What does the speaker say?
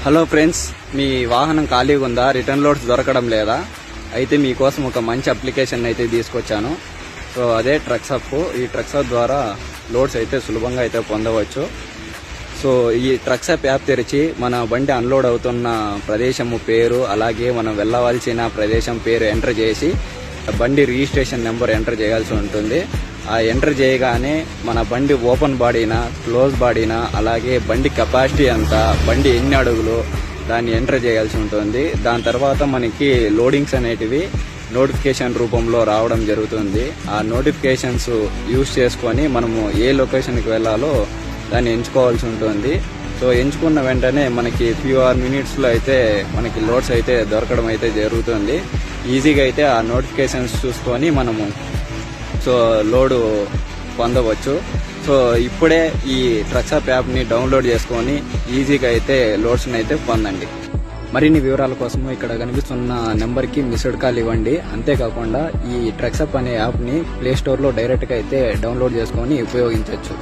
Hello friends, మీ వాహనం ఖాళీగా ఉందా? రిటర్న్ లోడ్స్ దొరకడం లేదా? అయితే మీకోసం ఒక మంచి అప్లికేషన్ అయితే తీసుకొచ్చాను. సో అదే ట్రక్సప్. ఈ ట్రక్సప్ ద్వారా లోడ్స్ అయితే సులభంగా అయితే పొందవచ్చు. సో ఈ ట్రక్సప్ యాప్ తెరిచి మన బండి అన్లోడ్ అవుతున్న ప్రదేశము పేరు, అలాగే మనం వెళ్ళవలసిన ప్రదేశం పేరు ఎంటర్ చేసి బండి రిజిస్ట్రేషన్ నెంబర్ ఎంటర్ చేయాల్సి ఉంటుంది. ఆ ఎంటర్ చేయగానే మన బండి ఓపెన్ బాడీనా, క్లోజ్ బాడీనా, అలాగే బండి కెపాసిటీ ఎంత, బండి ఎన్ని అడుగులు, దాన్ని ఎంటర్ చేయాల్సి ఉంటుంది. దాని తర్వాత మనకి లోడింగ్స్ అనేటివి నోటిఫికేషన్ రూపంలో రావడం జరుగుతుంది. ఆ నోటిఫికేషన్స్ యూజ్ చేసుకొని మనము ఏ లొకేషన్కి వెళ్ళాలో దాన్ని ఎంచుకోవాల్సి ఉంటుంది. సో ఎంచుకున్న వెంటనే మనకి ఫ్యూ మినిట్స్లో అయితే మనకి లోడ్స్ అయితే దొరకడం అయితే జరుగుతుంది. ఈజీగా అయితే ఆ నోటిఫికేషన్స్ చూసుకొని మనము లోడు పొందవచ్చు. సో ఇప్పుడే ఈ ట్రక్సప్ యాప్ని డౌన్లోడ్ చేసుకొని ఈజీగా అయితే లోడ్స్ని అయితే పొందండి. మరిన్ని వివరాల కోసం ఇక్కడ కనిపిస్తున్న నెంబర్కి మిస్డ్ కాల్ ఇవ్వండి. అంతేకాకుండా ఈ ట్రక్సప్ అనే యాప్ని ప్లే స్టోర్లో డైరెక్ట్గా అయితే డౌన్లోడ్ చేసుకొని ఉపయోగించవచ్చు.